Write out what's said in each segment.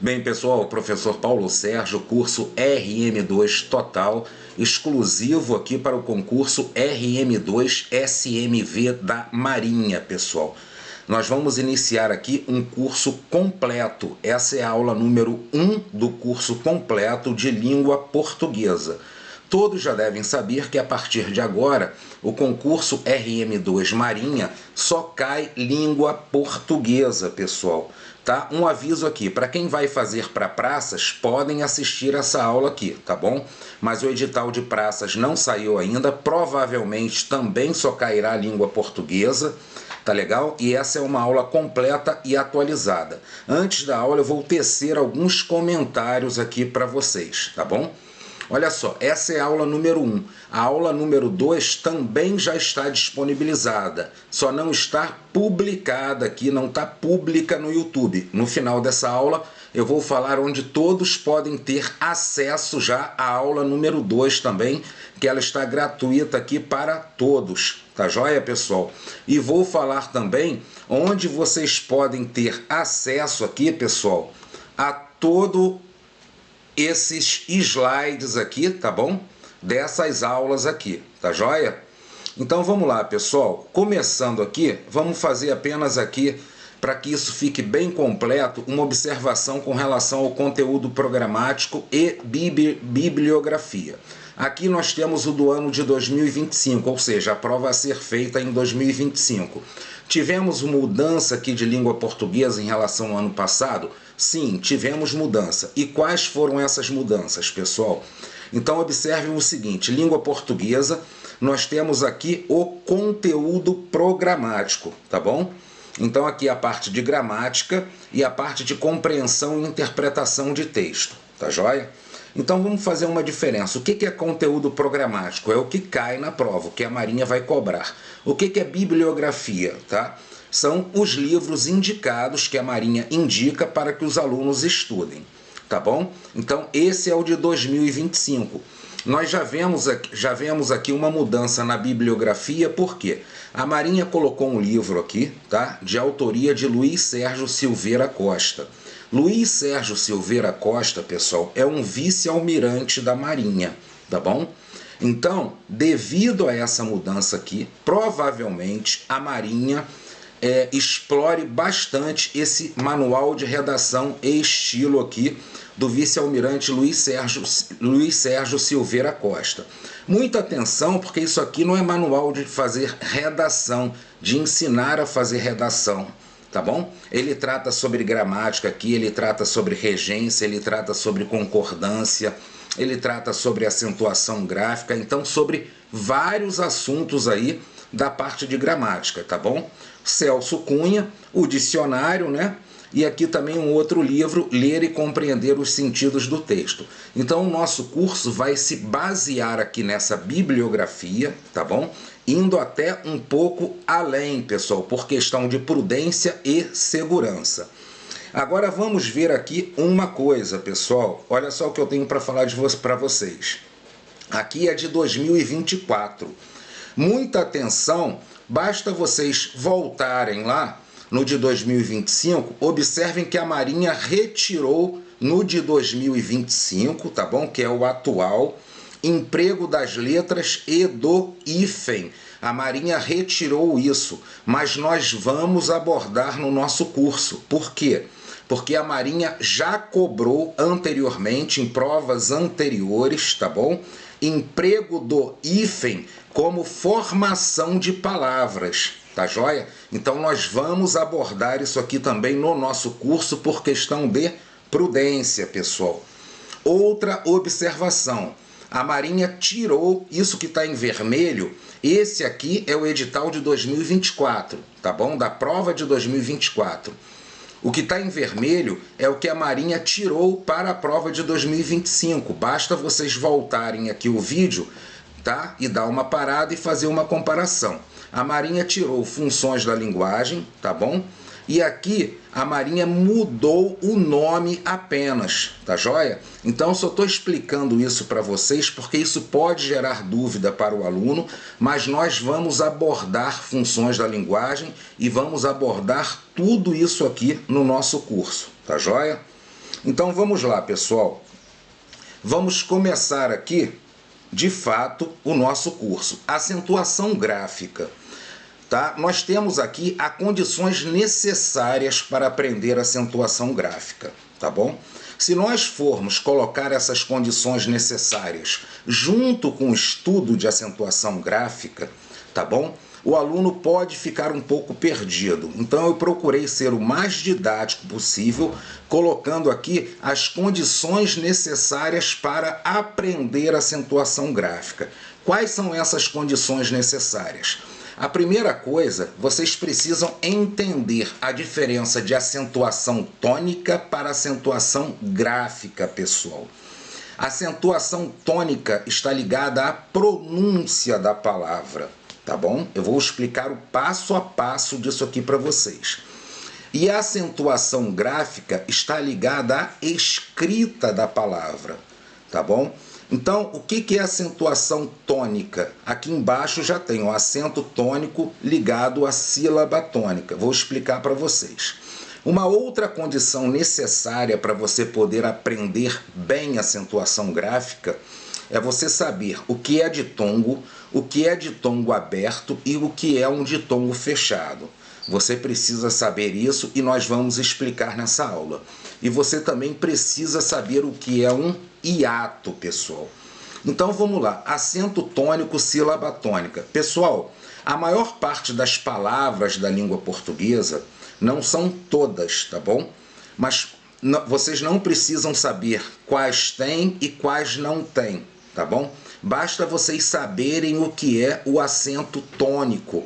Bem, pessoal, professor Paulo Sérgio, curso RM2 Total, exclusivo aqui para o concurso RM2 SMV da Marinha, pessoal. Nós vamos iniciar aqui um curso completo. Essa é a aula número 1 do curso completo de língua portuguesa. Todos já devem saber que a partir de agora, o concurso RM2 Marinha só cai língua portuguesa, pessoal. Tá? Um aviso aqui, para quem vai fazer para praças, podem assistir essa aula aqui, tá bom? Mas o edital de praças não saiu ainda, provavelmente também só cairá a língua portuguesa, tá legal? E essa é uma aula completa e atualizada. Antes da aula eu vou tecer alguns comentários aqui para vocês, tá bom? Olha só, essa é a aula número 1. A aula número 2 também já está disponibilizada, só não está publicada aqui, não está pública no YouTube. No final dessa aula eu vou falar onde todos podem ter acesso já à aula número 2 também, que ela está gratuita aqui para todos, tá joia, pessoal? E vou falar também onde vocês podem ter acesso aqui, pessoal, a todo esses slides aqui, tá bom? Dessas aulas aqui, tá joia? Então vamos lá, pessoal. Começando aqui, vamos fazer apenas aqui, para que isso fique bem completo, uma observação com relação ao conteúdo programático e bibliografia. Aqui nós temos o do ano de 2025, ou seja, a prova a ser feita em 2025. Tivemos mudança aqui de língua portuguesa em relação ao ano passado? Sim, tivemos mudança. E quais foram essas mudanças, pessoal? Então observem o seguinte, língua portuguesa, nós temos aqui o conteúdo programático, tá bom? Então aqui a parte de gramática e a parte de compreensão e interpretação de texto, tá joia? Então vamos fazer uma diferença. O que é conteúdo programático? É o que cai na prova, o que a Marinha vai cobrar. O que é bibliografia? Tá? São os livros indicados que a Marinha indica para que os alunos estudem. Tá bom? Então esse é o de 2025. Nós já vemos aqui uma mudança na bibliografia, porque a Marinha colocou um livro aqui, tá? De autoria de Luiz Sérgio Silveira Costa. Luiz Sérgio Silveira Costa, pessoal, é um vice-almirante da Marinha, tá bom? Então, devido a essa mudança aqui, provavelmente a Marinha explore bastante esse manual de redação e estilo aqui do vice-almirante Luiz Sérgio Silveira Costa. Muita atenção, porque isso aqui não é manual de fazer redação, de ensinar a fazer redação, tá bom? Ele trata sobre gramática aqui, ele trata sobre regência, ele trata sobre concordância, ele trata sobre acentuação gráfica, então sobre vários assuntos aí da parte de gramática, tá bom? Celso Cunha, o dicionário, né? E aqui também um outro livro, Ler e Compreender os Sentidos do Texto. Então o nosso curso vai se basear aqui nessa bibliografia, tá bom? Indo até um pouco além, pessoal, por questão de prudência e segurança. Agora vamos ver aqui uma coisa, pessoal. Olha só o que eu tenho para falar para vocês. Aqui é de 2024. Muita atenção, basta vocês voltarem lá no de 2025, observem que a Marinha retirou no de 2025, tá bom? Que é o atual, emprego das letras e do hífen. A Marinha retirou isso, mas nós vamos abordar no nosso curso. Por quê? Porque a Marinha já cobrou anteriormente, em provas anteriores, tá bom? Emprego do hífen como formação de palavras, tá joia? Então nós vamos abordar isso aqui também no nosso curso por questão de prudência, pessoal. Outra observação, a Marinha tirou isso que está em vermelho, esse aqui é o edital de 2024, tá bom? Da prova de 2024. O que está em vermelho é o que a Marinha tirou para a prova de 2025. Basta vocês voltarem aqui o vídeo, tá? E dar uma parada e fazer uma comparação. A Marinha tirou funções da linguagem, tá bom? E aqui a Marinha mudou o nome apenas, tá joia? Então só estou explicando isso para vocês porque isso pode gerar dúvida para o aluno, mas nós vamos abordar funções da linguagem e vamos abordar tudo isso aqui no nosso curso, tá joia? Então vamos lá, pessoal. Vamos começar aqui, de fato, o nosso curso. Acentuação gráfica. Tá? Nós temos aqui as condições necessárias para aprender acentuação gráfica, tá bom? Se nós formos colocar essas condições necessárias junto com o estudo de acentuação gráfica, tá bom? O aluno pode ficar um pouco perdido. Então eu procurei ser o mais didático possível, colocando aqui as condições necessárias para aprender acentuação gráfica. Quais são essas condições necessárias? A primeira coisa, vocês precisam entender a diferença de acentuação tônica para acentuação gráfica, pessoal. A acentuação tônica está ligada à pronúncia da palavra, tá bom? Eu vou explicar o passo a passo disso aqui para vocês. E a acentuação gráfica está ligada à escrita da palavra, tá bom? Então, o que é acentuação tônica? Aqui embaixo já tem o acento tônico ligado à sílaba tônica. Vou explicar para vocês. Uma outra condição necessária para você poder aprender bem acentuação gráfica é você saber o que é ditongo, o que é ditongo aberto e o que é um ditongo fechado. Você precisa saber isso e nós vamos explicar nessa aula. E você também precisa saber o que é um hiato, pessoal. Então vamos lá, acento tônico, sílaba tônica. Pessoal, a maior parte das palavras da língua portuguesa, não são todas, tá bom? Mas vocês não precisam saber quais tem e quais não tem, tá bom? Basta vocês saberem o que é o acento tônico.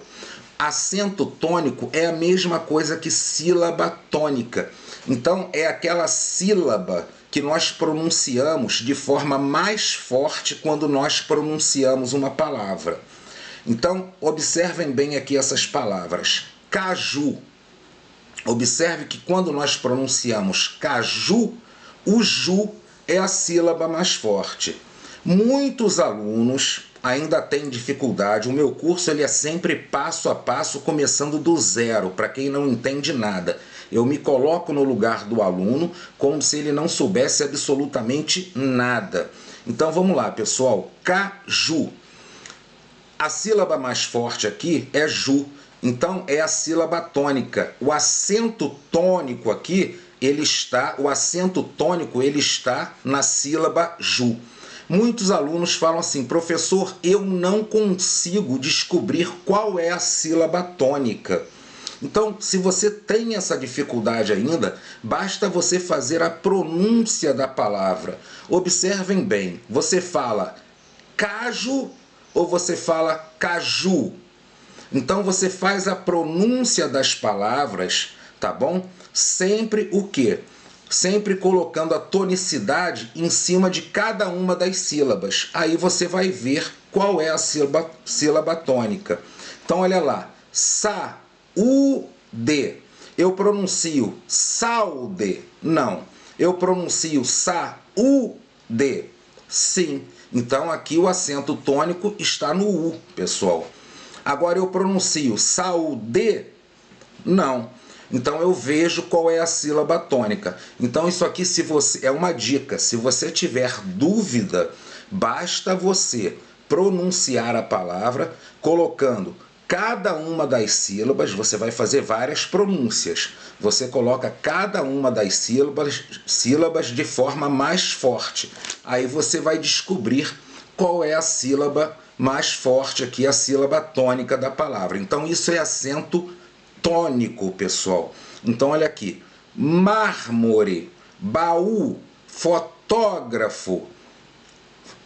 Acento tônico é a mesma coisa que sílaba tônica. Então é aquela sílaba que nós pronunciamos de forma mais forte quando nós pronunciamos uma palavra. Então observem bem aqui essas palavras. Caju. Observe que quando nós pronunciamos caju, o ju é a sílaba mais forte. Muitos alunos ainda têm dificuldade. O meu curso ele é sempre passo a passo, começando do zero, para quem não entende nada. Eu me coloco no lugar do aluno como se ele não soubesse absolutamente nada. Então vamos lá, pessoal. Caju. A sílaba mais forte aqui é ju. Então é a sílaba tônica. O acento tônico aqui, o acento tônico ele está na sílaba ju. Muitos alunos falam assim, professor, eu não consigo descobrir qual é a sílaba tônica. Então, se você tem essa dificuldade ainda, basta você fazer a pronúncia da palavra. Observem bem, você fala caju ou você fala caju? Então você faz a pronúncia das palavras, tá bom? Sempre o quê? Sempre colocando a tonicidade em cima de cada uma das sílabas. Aí você vai ver qual é a sílaba tônica. Então olha lá, saúde. Eu pronuncio saude? Não. Eu pronuncio saúde? Sim. Então aqui o acento tônico está no U, pessoal. Agora eu pronuncio saúde? Não. Então eu vejo qual é a sílaba tônica. Então isso aqui é uma dica. Se você tiver dúvida, basta você pronunciar a palavra colocando cada uma das sílabas. Você vai fazer várias pronúncias. Você coloca cada uma das sílabas de forma mais forte. Aí você vai descobrir qual é a sílaba mais forte aqui, a sílaba tônica da palavra. Então isso é acento tônico, pessoal. Então olha aqui, mármore, baú, fotógrafo.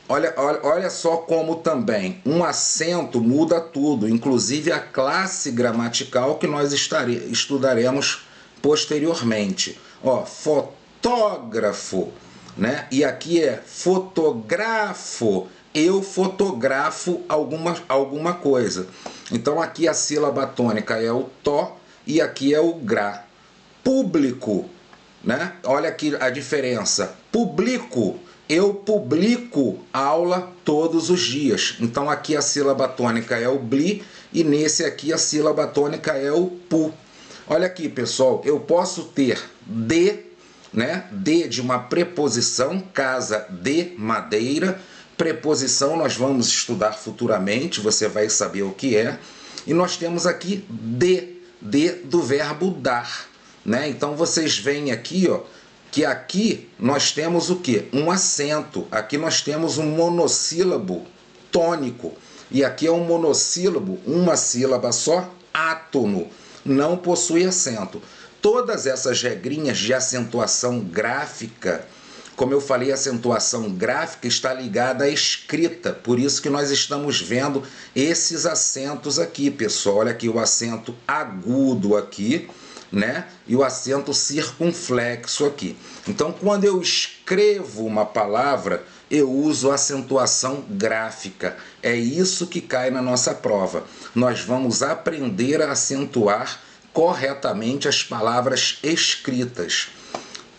Olha só como também um acento muda tudo, inclusive a classe gramatical que nós estudaremos posteriormente. Ó, fotógrafo, né? E aqui é fotografo. Eu fotografo alguma coisa. Então aqui a sílaba tônica é o tó e aqui é o gra. Público, né? Olha aqui a diferença. Publico. Eu publico aula todos os dias. Então aqui a sílaba tônica é o bli e nesse aqui a sílaba tônica é o pu. Olha aqui, pessoal, eu posso ter de né? D de uma preposição, casa de madeira. Preposição nós vamos estudar futuramente, você vai saber o que é. E nós temos aqui D do verbo dar, né? Então vocês veem aqui, ó, que aqui nós temos o quê? Um acento. Aqui nós temos um monossílabo tônico. E aqui é um monossílabo, uma sílaba só, átono. Não possui acento. Todas essas regrinhas de acentuação gráfica, como eu falei, a acentuação gráfica está ligada à escrita, por isso que nós estamos vendo esses acentos aqui, pessoal. Olha aqui o acento agudo aqui, né? E o acento circunflexo aqui. Então, quando eu escrevo uma palavra, eu uso acentuação gráfica. É isso que cai na nossa prova. Nós vamos aprender a acentuar corretamente as palavras escritas.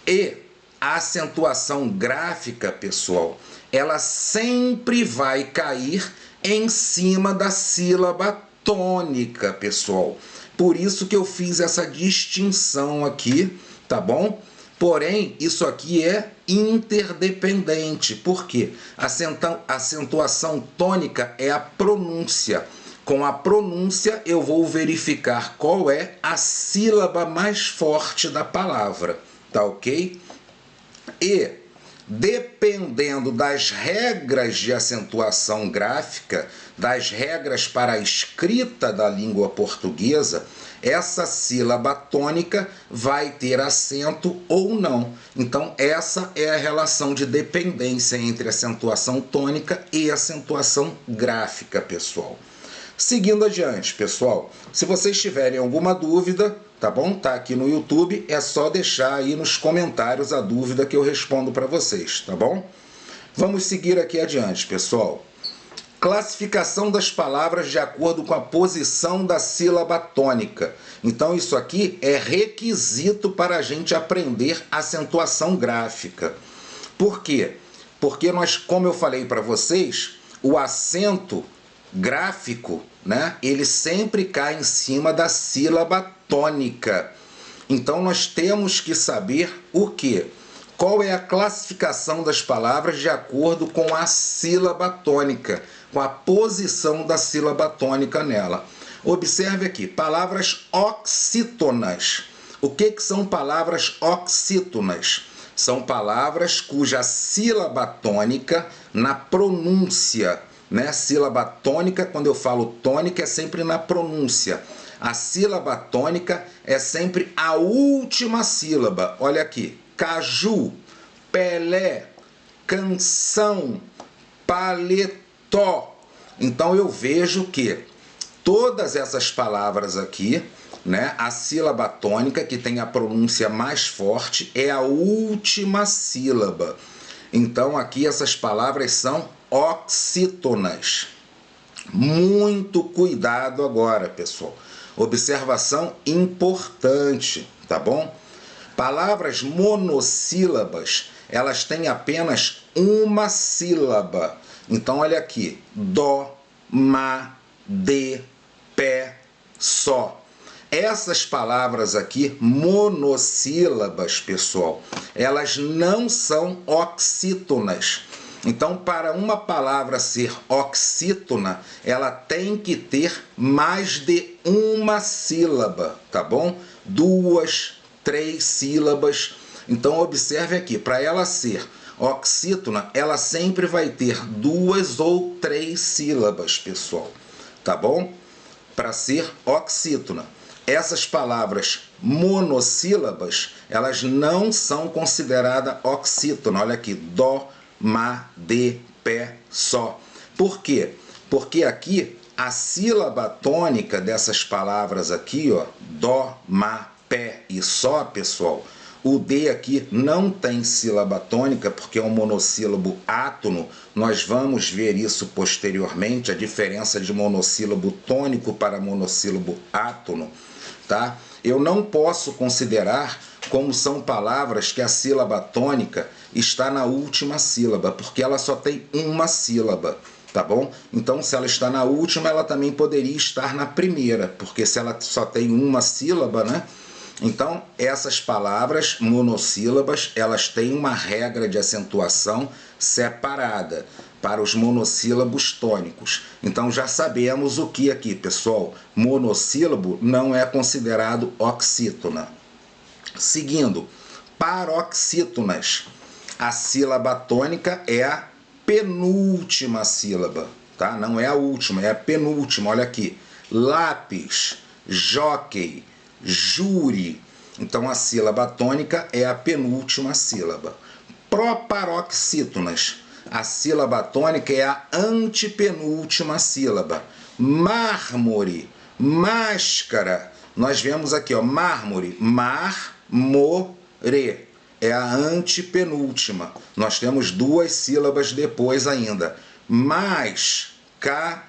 E a acentuação gráfica, pessoal, ela sempre vai cair em cima da sílaba tônica, pessoal. Por isso que eu fiz essa distinção aqui, tá bom? Porém, isso aqui é interdependente. Por quê? A acentuação tônica é a pronúncia. Com a pronúncia, eu vou verificar qual é a sílaba mais forte da palavra, tá ok? E, dependendo das regras de acentuação gráfica, das regras para a escrita da língua portuguesa, essa sílaba tônica vai ter acento ou não. Então, essa é a relação de dependência entre acentuação tônica e acentuação gráfica, pessoal. Seguindo adiante, pessoal, se vocês tiverem alguma dúvida, tá bom? Tá aqui no YouTube, é só deixar aí nos comentários a dúvida que eu respondo para vocês, tá bom? Vamos seguir aqui adiante, pessoal. Classificação das palavras de acordo com a posição da sílaba tônica. Então, isso aqui é requisito para a gente aprender acentuação gráfica. Por quê? Porque nós, como eu falei para vocês, o acento gráfico, né, ele sempre cai em cima da sílaba tônica. Então, nós temos que saber o quê? Qual é a classificação das palavras de acordo com a sílaba tônica, com a posição da sílaba tônica nela. Observe aqui, palavras oxítonas. O que são palavras oxítonas? São palavras cuja sílaba tônica na pronúncia, né? Sílaba tônica, quando eu falo tônica, é sempre na pronúncia. A sílaba tônica é sempre a última sílaba. Olha aqui, caju, Pelé, canção, paletó. Então eu vejo que todas essas palavras aqui, né, a sílaba tônica, que tem a pronúncia mais forte, é a última sílaba. Então aqui essas palavras são oxítonas. Muito cuidado agora, pessoal. Observação importante, tá bom? Palavras monossílabas, elas têm apenas uma sílaba. Então, olha aqui, dó, má, dê, pé, só. Essas palavras aqui, monossílabas, pessoal, elas não são oxítonas. Então, para uma palavra ser oxítona, ela tem que ter mais de uma sílaba, tá bom? 2, 3 sílabas. Então, observe aqui, para ela ser oxítona, ela sempre vai ter 2 ou 3 sílabas, pessoal, tá bom? Para ser oxítona. Essas palavras monossílabas, elas não são consideradas oxítona. Olha aqui, dó, má, dê, pé, só. Por quê? Porque aqui a sílaba tônica dessas palavras aqui, ó, dó, má, pé e só, pessoal, o D aqui não tem sílaba tônica porque é um monossílabo átono. Nós vamos ver isso posteriormente, a diferença de monossílabo tônico para monossílabo átono, tá? Eu não posso considerar como são palavras que a sílaba tônica está na última sílaba, porque ela só tem uma sílaba, tá bom? Então, se ela está na última, ela também poderia estar na primeira, porque se ela só tem uma sílaba, né? Então, essas palavras monossílabas, elas têm uma regra de acentuação separada para os monossílabos tônicos. Então, já sabemos o que aqui, pessoal? Monossílabo não é considerado oxítona. Seguindo, paroxítonas. A sílaba tônica é a penúltima sílaba, tá? Não é a última, é a penúltima. Olha aqui. Lápis, jockey, júri. Então a sílaba tônica é a penúltima sílaba. Proparoxítonas. A sílaba tônica é a antepenúltima sílaba. Mármore, máscara. Nós vemos aqui, ó, mármore, mar-mo-re. É a antepenúltima. Nós temos duas sílabas depois ainda. Máscara.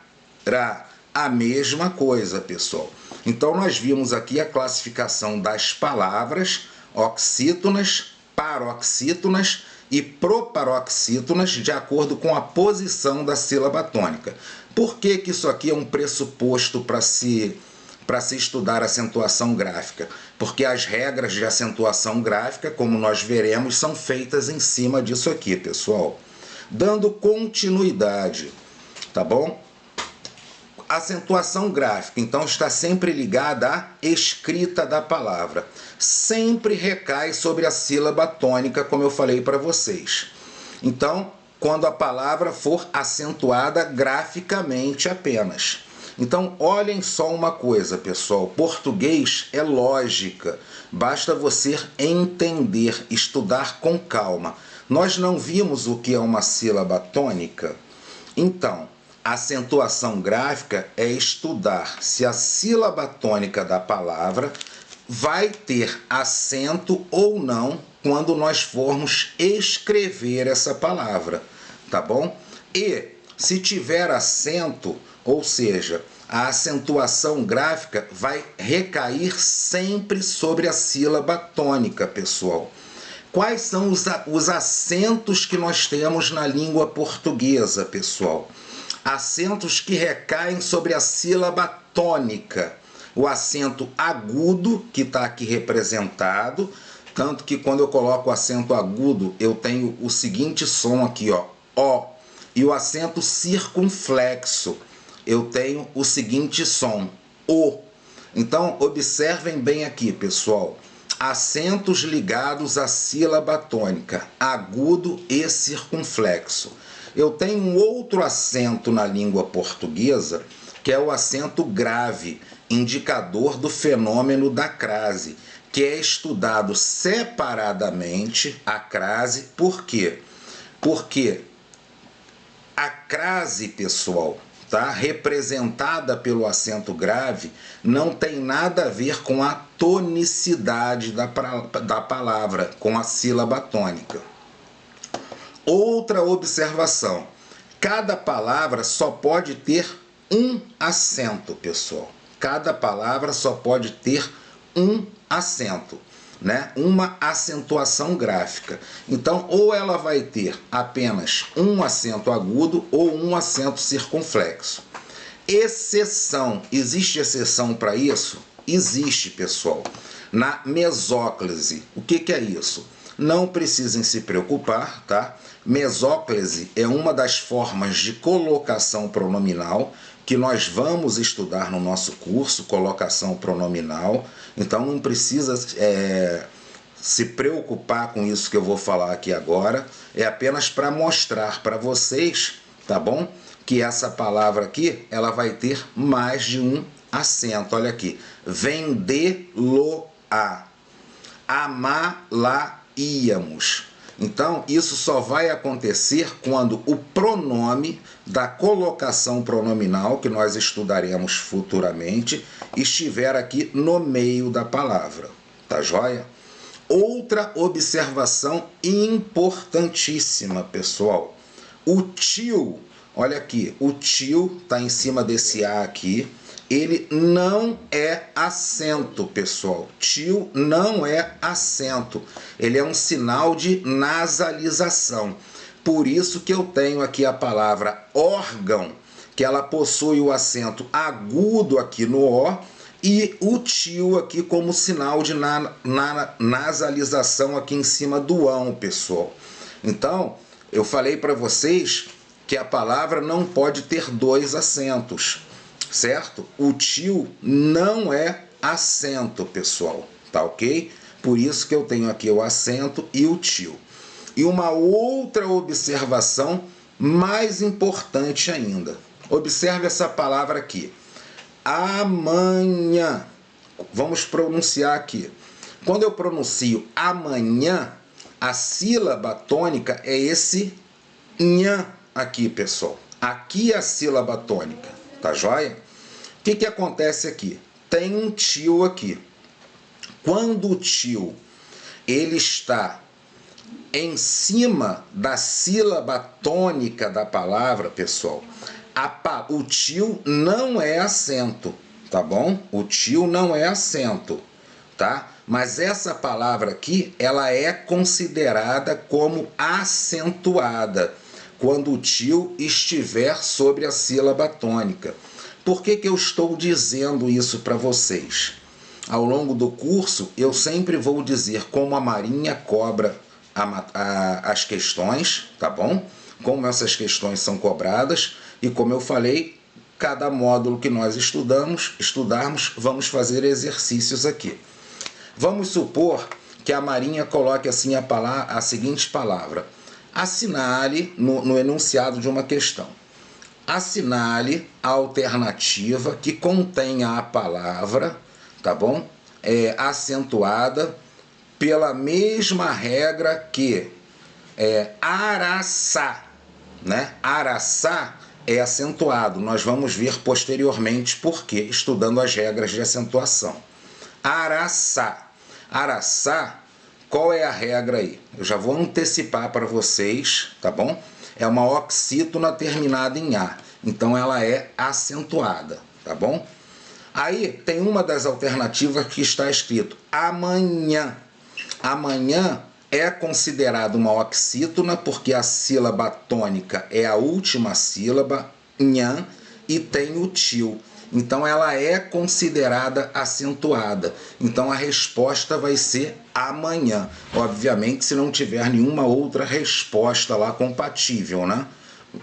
A mesma coisa, pessoal. Então, nós vimos aqui a classificação das palavras oxítonas, paroxítonas e proparoxítonas de acordo com a posição da sílaba tônica. Por que que isso aqui é um pressuposto para se estudar acentuação gráfica? Porque as regras de acentuação gráfica, como nós veremos, são feitas em cima disso aqui, pessoal. Dando continuidade, tá bom? Acentuação gráfica, então, está sempre ligada à escrita da palavra. Sempre recai sobre a sílaba tônica, como eu falei para vocês. Então, quando a palavra for acentuada graficamente apenas. Então, olhem só uma coisa, pessoal. Português é lógica. Basta você entender, estudar com calma. Nós não vimos o que é uma sílaba tônica? Então, acentuação gráfica é estudar se a sílaba tônica da palavra vai ter acento ou não quando nós formos escrever essa palavra, tá bom? E se tiver acento, ou seja, a acentuação gráfica vai recair sempre sobre a sílaba tônica, pessoal. Quais são os acentos que nós temos na língua portuguesa, pessoal? Acentos que recaem sobre a sílaba tônica. O acento agudo, que está aqui representado, tanto que quando eu coloco o acento agudo, eu tenho o seguinte som aqui, ó, ó. E o acento circunflexo, eu tenho o seguinte som, o. Então, observem bem aqui, pessoal. Acentos ligados à sílaba tônica, agudo e circunflexo. Eu tenho um outro acento na língua portuguesa, que é o acento grave, indicador do fenômeno da crase, que é estudado separadamente a crase. Por quê? Porque a crase, pessoal, tá, representada pelo acento grave, não tem nada a ver com a tonicidade da palavra, com a sílaba tônica. Outra observação, cada palavra só pode ter um acento, pessoal. Cada palavra só pode ter um acento, né? Uma acentuação gráfica. Então, ou ela vai ter apenas um acento agudo ou um acento circunflexo. Exceção, existe exceção para isso? Existe, pessoal. Na mesóclise, o que é isso? Não precisem se preocupar, tá? Mesóclise é uma das formas de colocação pronominal que nós vamos estudar no nosso curso, colocação pronominal. Então não precisa se preocupar com isso que eu vou falar aqui agora. É apenas para mostrar para vocês, tá bom? Que essa palavra aqui, ela vai ter mais de um acento. Olha aqui, vender-lo-á, amá-la-íamos. Então, isso só vai acontecer quando o pronome da colocação pronominal, que nós estudaremos futuramente, estiver aqui no meio da palavra. Tá joia? Outra observação importantíssima, pessoal. O tio, olha aqui, o tio está em cima desse A aqui. Ele não é acento, pessoal. Tio não é acento. Ele é um sinal de nasalização. Por isso que eu tenho aqui a palavra órgão, que ela possui o acento agudo aqui no O e o tio aqui como sinal de nasalização aqui em cima do ão, pessoal. Então, eu falei para vocês que a palavra não pode ter dois acentos, certo? O tio não é acento, pessoal, tá ok? Por isso que eu tenho aqui o acento e o tio. E uma outra observação mais importante ainda. Observe essa palavra aqui. Amanhã. Vamos pronunciar aqui. Quando eu pronuncio amanhã, a sílaba tônica é esse nhã aqui, pessoal. Aqui é a sílaba tônica, tá joia? O que acontece aqui? Tem um tio aqui. Quando o tio ele está em cima da sílaba tônica da palavra, pessoal, o tio não é acento, tá bom? O tio não é acento, tá? Mas essa palavra aqui, ela é considerada como acentuada quando o tio estiver sobre a sílaba tônica. Por que eu estou dizendo isso para vocês? Ao longo do curso, eu sempre vou dizer como a Marinha cobra as questões, tá bom? Como essas questões são cobradas e como eu falei, cada módulo que nós estudarmos, vamos fazer exercícios aqui. Vamos supor que a Marinha coloque assim a seguinte palavra. Assinale no enunciado de uma questão. Assinale a alternativa que contenha a palavra, tá bom? Acentuada pela mesma regra que araçá, né? Araçá é acentuado. Nós vamos ver posteriormente por quê, estudando as regras de acentuação. Araçá. Araçá, qual é a regra aí? Eu já vou antecipar para vocês, tá bom? É uma oxítona terminada em A. Então ela é acentuada, tá bom? Aí tem uma das alternativas que está escrito amanhã. Amanhã é considerado uma oxítona porque a sílaba tônica é a última sílaba, nhã, e tem o tio. Então ela é considerada acentuada. Então a resposta vai ser amanhã. Obviamente se não tiver nenhuma outra resposta lá compatível, né?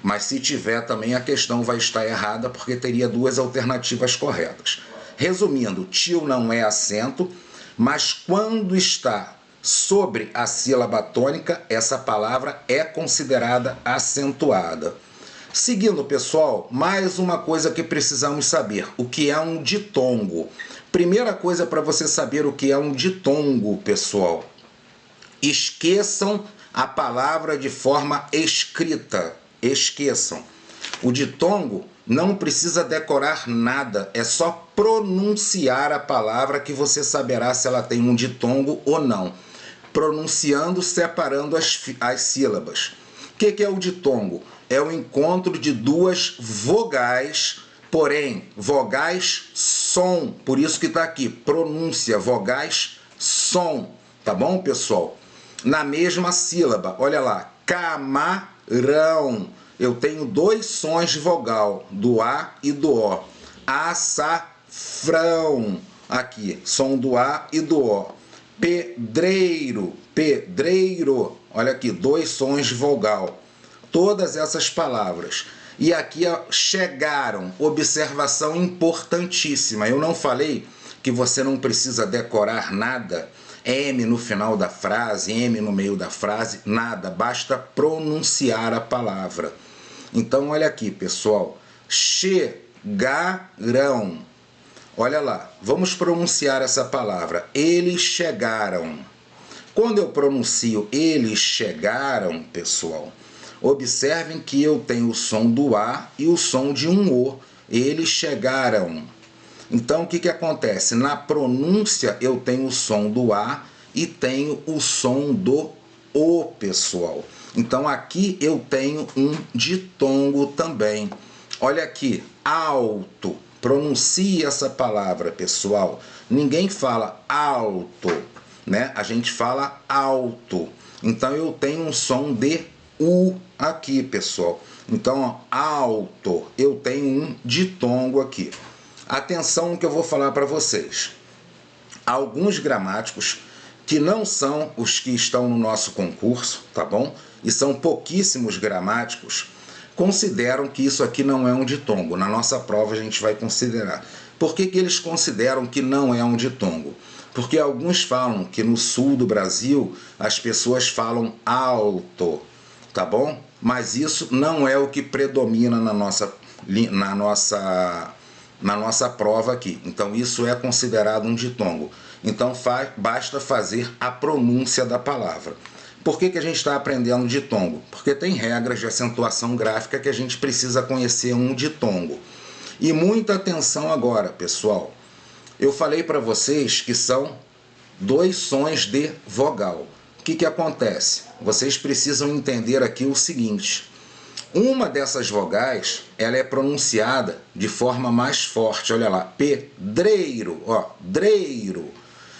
Mas se tiver também a questão vai estar errada porque teria duas alternativas corretas. Resumindo, tio não é acento, mas quando está sobre a sílaba tônica, essa palavra é considerada acentuada. Seguindo, pessoal, mais uma coisa que precisamos saber, o que é um ditongo. Primeira coisa para você saber o que é um ditongo, pessoal, esqueçam a palavra de forma escrita, esqueçam. O ditongo não precisa decorar nada, é só pronunciar a palavra que você saberá se ela tem um ditongo ou não. Pronunciando, separando as sílabas. O que é o ditongo? É o encontro de duas vogais, porém, vogais som, por isso que está aqui, pronúncia, vogais som, tá bom, pessoal? Na mesma sílaba, olha lá, camarão, eu tenho dois sons de vogal, do A e do O. Açafrão, aqui, som do A e do O. Pedreiro, pedreiro, olha aqui, dois sons de vogal. Todas essas palavras. E aqui chegaram, observação importantíssima. Eu não falei que você não precisa decorar nada, M no final da frase, M no meio da frase, nada, basta pronunciar a palavra. Então olha aqui, pessoal, chegarão. Olha lá, vamos pronunciar essa palavra. Eles chegaram. Quando eu pronuncio eles chegaram, pessoal, observem que eu tenho o som do A e o som de um O. Eles chegaram. Então, o que acontece? Na pronúncia, eu tenho o som do A e tenho o som do O, pessoal. Então, aqui eu tenho um ditongo também. Olha aqui, alto. Pronuncie essa palavra, pessoal. Ninguém fala alto, né? A gente fala alto. Então, eu tenho um som de U aqui, pessoal. Então, ó, alto, eu tenho um ditongo aqui. Atenção no que eu vou falar para vocês. Alguns gramáticos que não são os que estão no nosso concurso, tá bom? E são pouquíssimos gramáticos, consideram que isso aqui não é um ditongo. Na nossa prova a gente vai considerar. Por que que eles consideram que não é um ditongo? Porque alguns falam que no sul do Brasil as pessoas falam alto, tá bom? Mas isso não é o que predomina na nossa prova aqui. Então isso é considerado um ditongo. Então basta fazer a pronúncia da palavra. Por que que a gente está aprendendo ditongo? Porque tem regras de acentuação gráfica que a gente precisa conhecer um ditongo. E muita atenção agora, pessoal. Eu falei para vocês que são 2 sons de vogal. O que que acontece? Vocês precisam entender aqui o seguinte. Uma dessas vogais, ela é pronunciada de forma mais forte. Olha lá, pedreiro, ó, dreiro.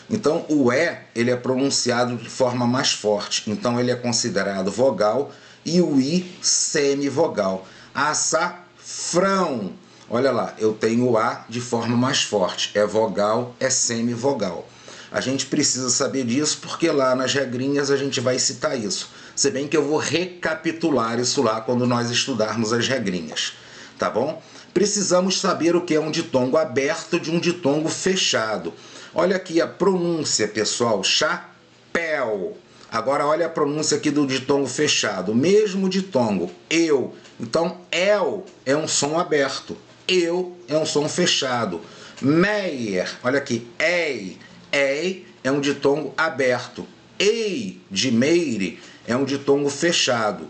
Então o E, ele é pronunciado de forma mais forte. Então ele é considerado vogal e o I semivogal. Açafrão. Olha lá, eu tenho o A de forma mais forte. É vogal, é semivogal. A gente precisa saber disso porque lá nas regrinhas a gente vai citar isso. Se bem que eu vou recapitular isso lá quando nós estudarmos as regrinhas. Tá bom? Precisamos saber o que é um ditongo aberto de um ditongo fechado. Olha aqui a pronúncia, pessoal. Chapéu. Agora olha a pronúncia aqui do ditongo fechado. Mesmo ditongo. Eu. Então, el é um som aberto. Eu é um som fechado. Meier. Olha aqui. Ei. Ei é um ditongo aberto. Ei, de meire, é um ditongo fechado.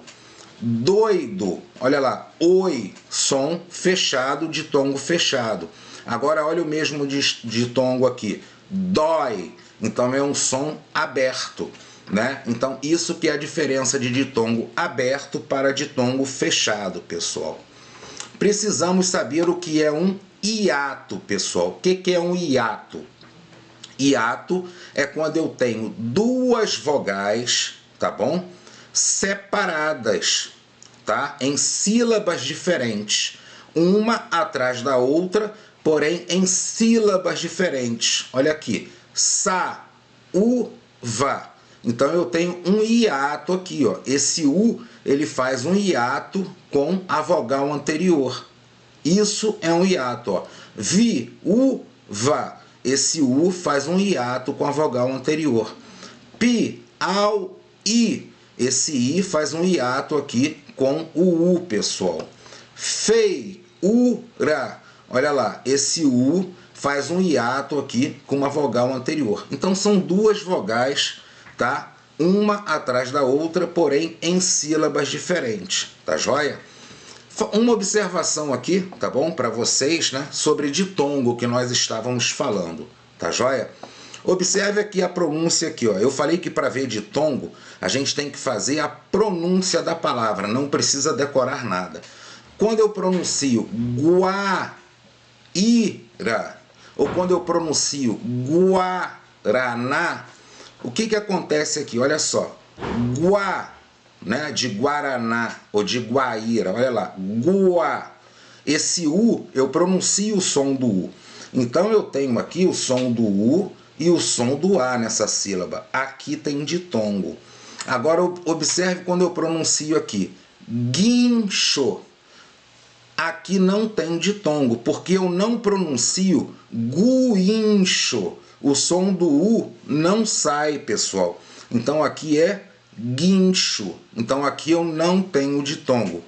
Doido. Olha lá. Oi. Som fechado, ditongo fechado. Agora olha o mesmo ditongo aqui. Dói. Então é um som aberto, né? Então isso que é a diferença de ditongo aberto para ditongo fechado, pessoal. Precisamos saber o que é um hiato, pessoal. O que é um hiato? Hiato é quando eu tenho 2 vogais, tá bom? Separadas, tá? Em sílabas diferentes. Uma atrás da outra, porém em sílabas diferentes. Olha aqui, sa, u, va. Então eu tenho um hiato aqui, ó. Esse u, ele faz um hiato com a vogal anterior. Isso é um hiato, ó. Vi, u, va. Esse u faz um hiato com a vogal anterior. Pi, au, i. Esse i faz um hiato aqui com o u, pessoal. Fei, ura. Olha lá, esse U faz um hiato aqui com uma vogal anterior. Então são 2 vogais, tá? Uma atrás da outra, porém em sílabas diferentes, tá joia? Uma observação aqui, tá bom? Para vocês, né? Sobre ditongo que nós estávamos falando, tá joia? Observe aqui a pronúncia aqui, ó. Eu falei que para ver ditongo, a gente tem que fazer a pronúncia da palavra, não precisa decorar nada. Quando eu pronuncio Guaíra, ou quando eu pronuncio Guaraná, o que acontece aqui? Olha só, Guá, né, de Guaraná ou de Guaíra, olha lá, Guá. Esse U, eu pronuncio o som do U. Então eu tenho aqui o som do U e o som do A nessa sílaba. Aqui tem ditongo. Agora observe quando eu pronuncio aqui, guincho. Aqui não tem ditongo, porque eu não pronuncio guincho. O som do U não sai, pessoal. Então aqui é guincho. Então aqui eu não tenho ditongo.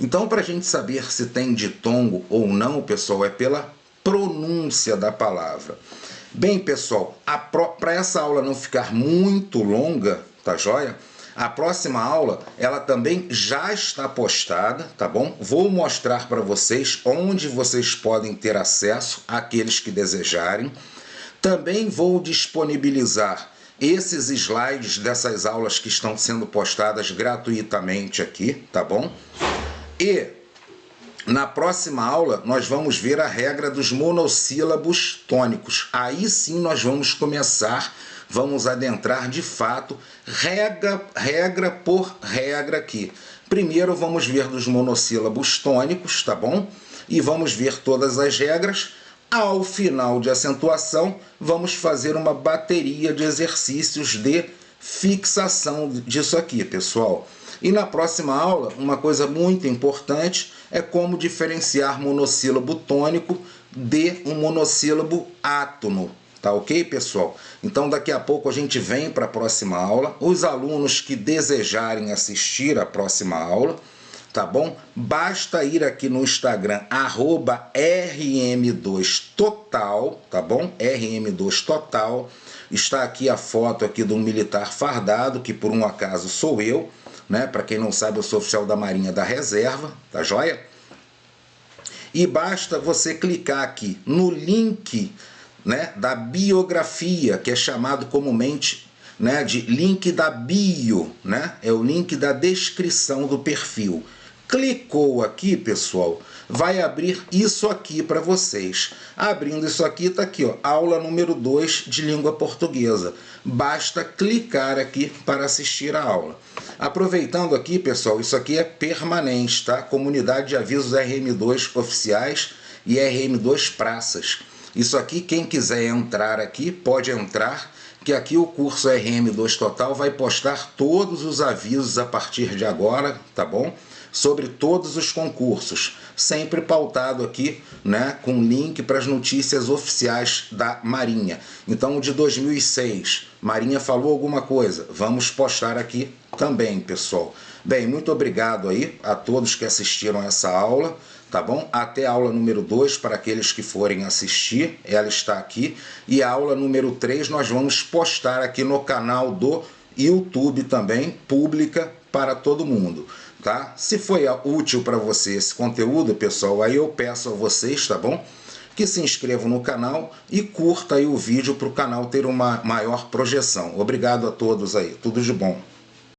Então para a gente saber se tem ditongo ou não, pessoal, é pela pronúncia da palavra. Bem, pessoal, para essa aula não ficar muito longa, tá joia? A próxima aula, ela também já está postada, tá bom? Vou mostrar para vocês onde vocês podem ter acesso, àqueles que desejarem. Também vou disponibilizar esses slides dessas aulas que estão sendo postadas gratuitamente aqui, tá bom? E na próxima aula nós vamos ver a regra dos monossílabos tônicos. Aí sim nós vamos começar, vamos adentrar de fato, regra por regra aqui. Primeiro vamos ver dos monossílabos tônicos, tá bom? E vamos ver todas as regras. Ao final de acentuação, vamos fazer uma bateria de exercícios de fixação disso aqui, pessoal. E na próxima aula, uma coisa muito importante é como diferenciar monossílabo tônico de um monossílabo átono. Tá ok, pessoal? Então daqui a pouco a gente vem para a próxima aula. Os alunos que desejarem assistir à próxima aula, tá bom? Basta ir aqui no Instagram, @rm2total, tá bom? rm2total. Está aqui a foto aqui de um militar fardado, que por um acaso sou eu, né? Para quem não sabe, eu sou oficial da Marinha da Reserva, tá joia? E basta você clicar aqui no link, né, da biografia, que é chamado comumente, né, de link da bio, né? É o link da descrição do perfil. Clicou aqui, pessoal, vai abrir isso aqui para vocês. Abrindo isso aqui, está aqui, ó, aula número 2 de língua portuguesa. Basta clicar aqui para assistir a aula. Aproveitando aqui, pessoal, isso aqui é permanente, tá? Comunidade de avisos RM2 oficiais e RM2 praças. Isso aqui, quem quiser entrar aqui, pode entrar, que aqui o curso RM2 Total vai postar todos os avisos a partir de agora, tá bom? Sobre todos os concursos, sempre pautado aqui, né, com link para as notícias oficiais da Marinha. Então, o de 2006, Marinha falou alguma coisa, vamos postar aqui também, pessoal. Bem, muito obrigado aí a todos que assistiram essa aula, tá bom? Até a aula número 2, para aqueles que forem assistir, ela está aqui. E a aula número 3 nós vamos postar aqui no canal do YouTube também, pública para todo mundo. Tá? Se foi útil para você esse conteúdo, pessoal, aí eu peço a vocês, tá bom? Que se inscrevam no canal e curta aí o vídeo para o canal ter uma maior projeção. Obrigado a todos aí, tudo de bom.